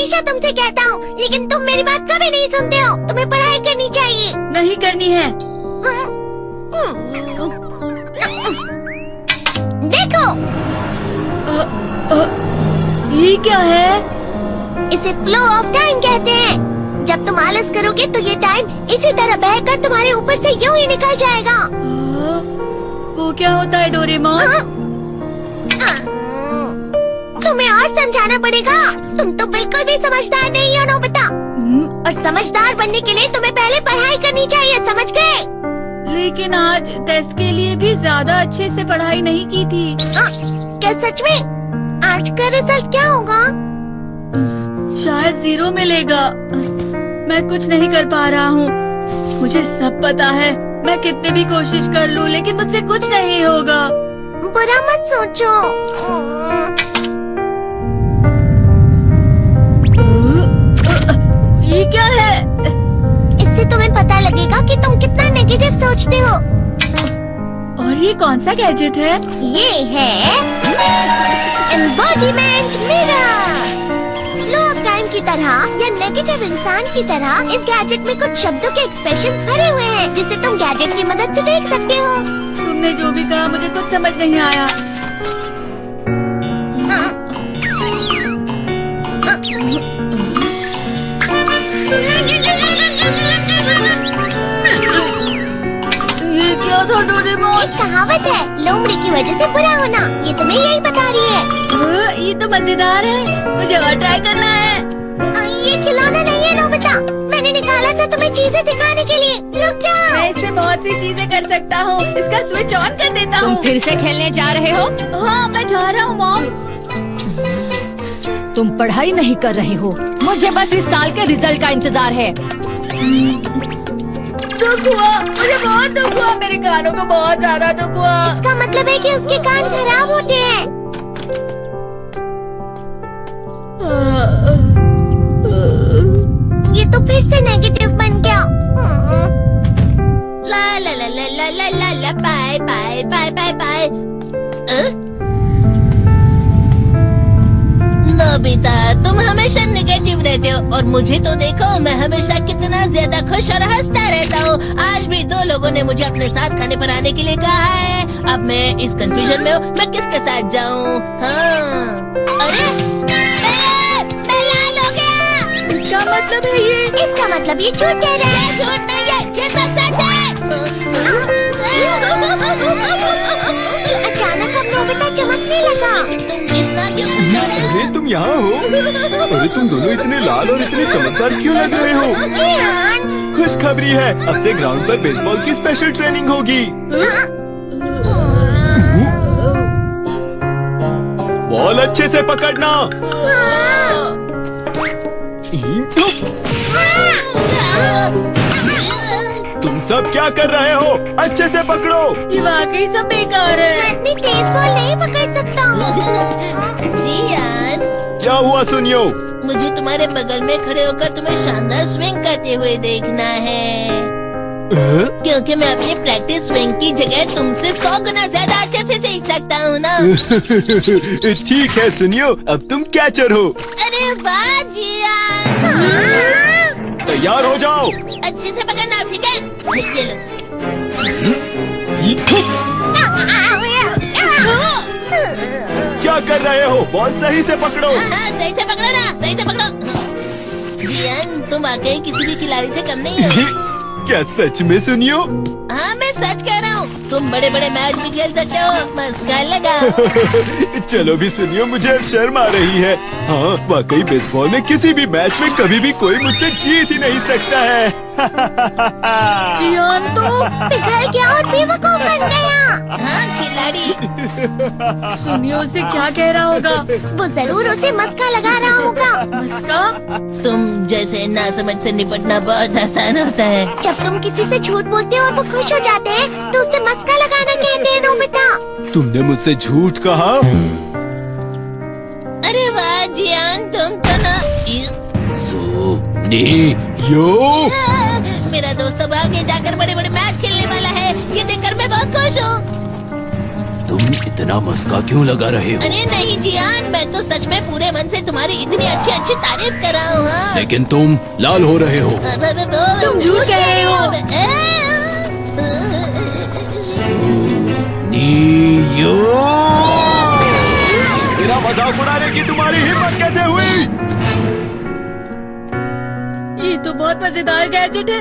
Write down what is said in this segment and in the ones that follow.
हमेशा तुमसे कहता हूँ, लेकिन तुम मेरी बात कभी नहीं सुनते हो। तुम्हें पढ़ाई करनी चाहिए। नहीं करनी है। देखो, ये क्या है? इसे फ्लो ऑफ टाइम कहते हैं। जब तुम आलस करोगे तो ये टाइम इसी तरह बहकर तुम्हारे ऊपर से यूं ही निकल जाएगा। वो क्या होता है डोरेमोन? तुम्हें और समझाना पड़ेगा। तुम तो बिल्कुल भी समझदार नहीं हो नोबिता। और समझदार बनने के लिए तुम्हें पहले पढ़ाई करनी चाहिए, समझ गए? लेकिन आज टेस्ट के लिए भी ज्यादा अच्छे से पढ़ाई नहीं की थी। क्या सच में? आज का रिजल्ट क्या होगा? शायद 0 मिलेगा। मैं कुछ नहीं कर पा रहा हूँ। मुझे सब पता है। मैं कितनी भी कोशिश कर लूँ, लेकिन मुझसे कुछ नहीं होगा। बुरा मत सोचो। ये क्या है? इससे तुम्हें पता लगेगा कि तुम कितना नेगेटिव सोचते हो। और ये कौन सा गैजेट है? ये है embodiment mirror. Flow of time की तरह या नेगेटिव इंसान की तरह इस गैजेट में कुछ शब्दों के एक्सप्रेशन भरे हुए हैं, जिसे तुम गैजेट की मदद से देख सकते हो। तुमने जो भी कहा मुझे कुछ समझ नहीं आया। ये क्या था डोरेमोन? एक कहावत है, लोमड़ी की वजह से बुरा होना। ये तुम्हें यही बता रही है। ये तो मजेदार है। मुझे और ट्राई करना है। ये खिलौना नहीं है नोबिता। मैंने निकाला था तुम्हें चीजें दिखाने के लिए। रुक जाओ। मैं इससे बहुत सी चीजें कर सकता हूँ। इसका स्विच ऑन कर देता हूँ। तुम फिर से खेलने जा रहे हो? हाँ, मैं जा रहा हूँ मॉम। तुम पढ़ाई नहीं कर रहे हो। मुझे बस इस साल के रिजल्ट का इंतजार है। दुख हुआ, मुझे बहुत दुख हुआ। मेरे कानों को बहुत ज्यादा दुख हुआ। इसका मतलब है कि उसके कान खराब होते हैं। ये तो फिर से नेगेटिव बन गया। ला ला ला ला ला ला ला ला bye bye bye bye bye. Nobita, तुम हमेशा नेगेटिव रहते हो और मुझे तो देखो, मैं हमेशा कितना ज्यादा खुश और हंसता रहता हूँ। आज भी 2 लोगों ने मुझे अपने साथ खाने पर आने के लिए कहा है। अब मैं इस कंफ्यूजन में हूँ, मैं किसके साथ जाऊँ? हाँ, अरे मैं लाल हो गया। इसका मतलब है ये? इसका मतलब ये झूठ कह रहा है। झूठ नहीं है, ये तो सच है। अचानक हम नोबिता चमकने लगा। तुम इतना क्यों खुश हो रहे हो? अरे तुम यहाँ हो? अरे तुम दोनों इतने लाल और इतने चमकदार क्यों लग रहे हो? खुशखबरी है, अब से ग्राउंड पर बेसबॉल की स्पेशल ट्रेनिंग होगी। बॉल अच्छे से पकड़ना। तुम सब क्या कर रहे हो? अच्छे से पकड़ो। ये वाकई सब बेकार है। मैं इतनी तेज बॉल नहीं पकड़ सकता हूँ। जियान, क्या हुआ सुनियो? मुझे तुम्हारे बगल में खड़े होकर तुम्हें शानदार स्विंग करते हुए देखना है, क्योंकि मैं अपनी प्रैक्टिस स्विंग की जगह तुमसे 100 गुना ज्यादा अच्छे से सीख सकता हूँ ना। ठीक है सुनियो, अब तुम कैचर हो। अरे वाह जियान। तैयार हो जाओ। अच्छे से पकड़ना, ठीक है? ये लो। क्या कर रहे हो? बॉल सही से पकड़ो। सही से पकड़ो ना, सही से पकड़ो। जियान, तुम वाकई किसी भी खिलाड़ी से कम नहीं हो। क्या सच में सुनियो? हाँ, मैं सच कह रहा हूँ। तुम बड़े बड़े मैच भी खेल सकते हो। मस्का लगाओ। चलो भी सुनियो, मुझे अब शर्म आ रही है। हाँ, वाकई बेसबॉल में किसी भी मैच में कभी भी कोई मुझसे जीत ही नहीं सकता है। जियान तो पिघल गया और बेवकूफ बन गया। हाँ, खिलाड़ी। सुनियो उसे क्या कह रहा होगा? वो जरूर उसे मस्का लगा रहा होगा। मस्का? तुम जैसे नासमझ से निपटना बहुत आसान होता है। जब तुम किसी से झूठ बोलते हो और वो खुश हो जाते हैं, तो उसे मस्का लगाना कहते हैं नोबिता। तुमने मुझसे झूठ कहा? अरे वाह जियान, तुम तो ना। यो, मेरा दोस्त अब आगे जाकर बड़े बड़े मैच खेलने वाला है। ये देखकर मैं बहुत खुश हूँ। तुम इतना मस्का क्यों लगा रहे हो? अरे नहीं जियान, मैं तो सच में पूरे मन से तुम्हारी इतनी अच्छी अच्छी तारीफ कर रहा हूँ। हाँ। लेकिन तुम लाल हो रहे हो। तुम झूठ कह रहे हो। नीयो, मेरा मजाक उड़ाने की तुम्हारी हिम्मत कैसे हुई? ये तो बहुत मजेदार गैजेट है।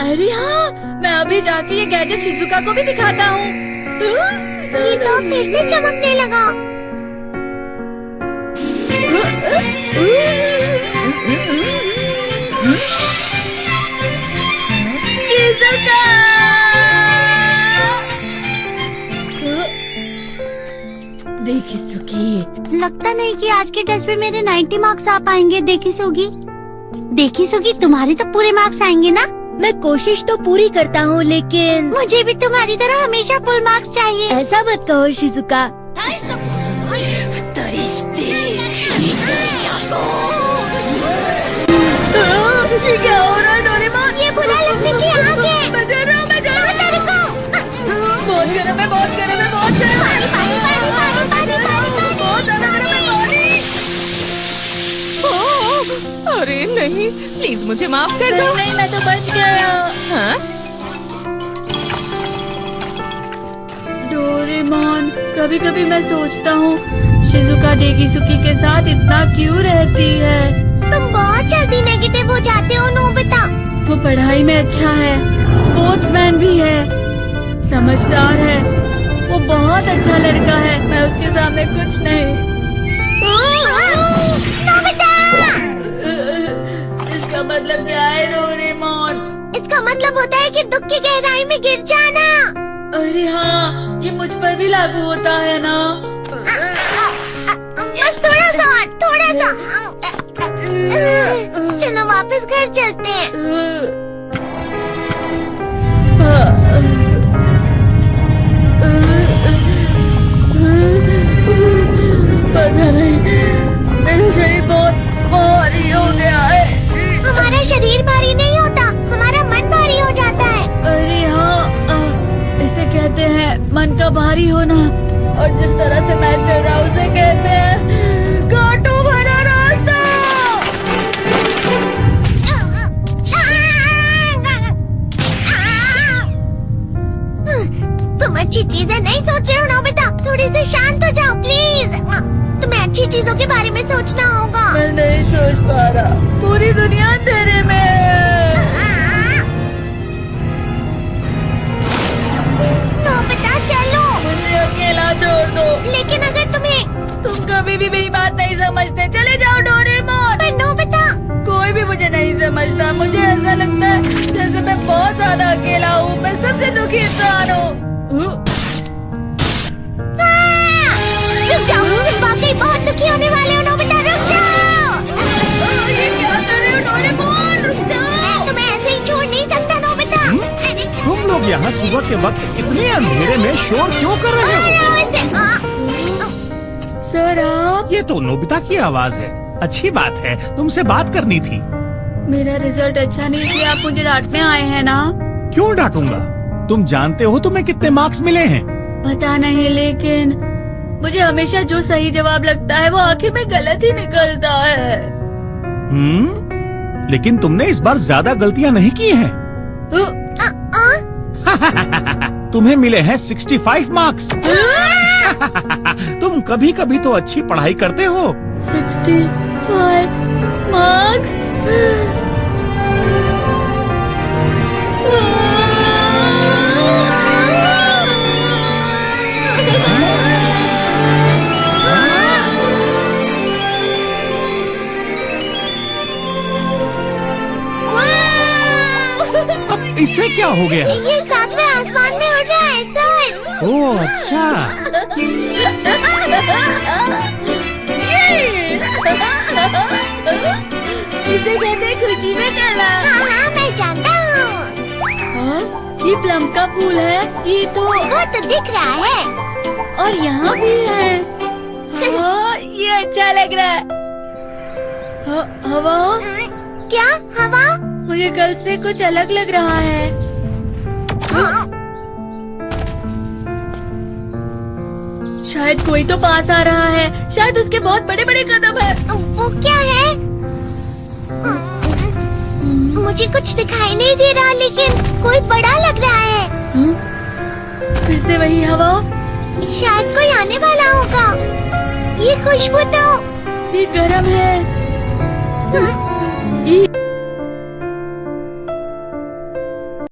अरे हाँ, मैं अभी जाके ये गैजेट शिजुका को भी दिखाता हूँ। ये तो फिर से चमकने लगा। शिजुका! देखी सुगी, लगता नहीं कि आज के टेस्ट में मेरे 90 मार्क्स आ पाएंगे। देखी सुगी तुम्हारे तो पूरे मार्क्स आएंगे ना? मैं कोशिश तो पूरी करता हूँ, लेकिन मुझे भी तुम्हारी तरह हमेशा फुल मार्क्स चाहिए। ऐसा मत कहो शिजुका। ये क्या हो रहा है डोरेमोन? ये बुरा लगने की आग है। मैं डर रहा हूँ, मैं डर रहा हूँ। बहुत गर्म है, बहुत गर्म है, बहुत गर्म है। बहुत ज्यादा गर्म है पानी। अरे नहीं, प्लीज मुझे माफ कर दो। नहीं, मैं तो बच गया। हाँ? डोरेमोन, कभी कभी मैं सोचता हूँ शिजुका डेगिसुकी के साथ इतना क्यों रहती है। तुम बहुत जल्दी नेगेटिव हो जाते हो नोबिता। वो पढ़ाई में अच्छा है, स्पोर्ट्समैन भी है, समझदार है। वो बहुत अच्छा लड़का है। मैं उसके सामने कुछ नहीं। नोबिता! इसका मतलब क्या है डोरेमोन? इसका मतलब होता है कि दुख की गहराई में गिर जाना। अरे हाँ, ये मुझ पर भी लागू होता है ना। बस थोड़ा सा और, थोड़ा सा। चलो वापस घर चलते हैं। पता नहीं, मेरा शरीर बहुत भारी हो गया है। हमारा शरीर भारी नहीं होता, हमारा मन भारी हो जाता है। अरे हाँ, इसे कहते हैं मन का भारी होना। और जिस तरह से मैं चल रहा हूँ उसे कहते हैं कांटों भरा रास्ता। तुम अच्छी चीजें नहीं सोच रहे हो नोबिता। थोड़ी सी शांत हो जाओ प्लीज। तुम्हें अच्छी चीजों के बारे में सोचना होगा। मैं नहीं सोच पा रहा, पूरी दुनिया अंधेरे में है। नोबिता चलो। मुझे अकेला छोड़ दो। लेकिन अगर तुम कभी भी मेरी बात नहीं समझते, चले जाओ डोरेमोन। पर नोबिता। कोई भी मुझे नहीं समझता। मुझे ऐसा लगता है जैसे मैं बहुत ज्यादा अकेला हूँ। मैं सबसे दुखी इंसान हूँ। रुक जाओ, तुम वाकई बहुत दुखी होने वाले हो नोबिता। रुक जाओ। ये क्या कर रहे हो डोरेमोन? रुक जाओ। मैं तुम्हें ऐसे ही छोड़ नहीं सकता नोबिता। अरे तुम लोग यहाँ सुबह के वक्त इतने अंधेरे में शोर क्यों कर रहे हो? सर आप? ये तो नोबिता की आवाज है। अच्छी बात है, तुमसे बात करनी थी। मेरा रिजल्ट अच्छा नहीं इसलिए आप मुझे डांटने आए हैं ना? क्यों डांटूंगा? तुम जानते हो तुम्हें कितने मार्क्स मिले हैं? पता नहीं, लेकिन मुझे हमेशा जो सही जवाब लगता है वो आखिर में गलत ही निकलता है। लेकिन तुमने इस बार ज्यादा गलतियाँ नहीं की हैं। तुम्हें मिले हैं 65 मार्क्स। तुम कभी कभी तो अच्छी पढ़ाई करते हो। 65 मार्क्स? अब इसे क्या हो गया? ये सातवें आसमान में उड़ रहा है सर। ओह अच्छा। इसे कहते हैं खुशी में चला। हाँ हाँ मैं जानता हूँ। ये प्लम का फूल है। ये तो वो तो दिख रहा है। और यहाँ भी है। हाँ, ये अच्छा लग रहा है। हवा? क्या हवा? मुझे कल से कुछ अलग लग रहा है। शायद कोई तो पास आ रहा है। शायद उसके बहुत बड़े बड़े कदम है। वो क्या है? मुझे कुछ दिखाई नहीं दे रहा, लेकिन कोई बड़ा लग रहा है। फिर से वही हवा। शायद कोई आने वाला होगा। ये खुशबू तो ये गर्म है। ये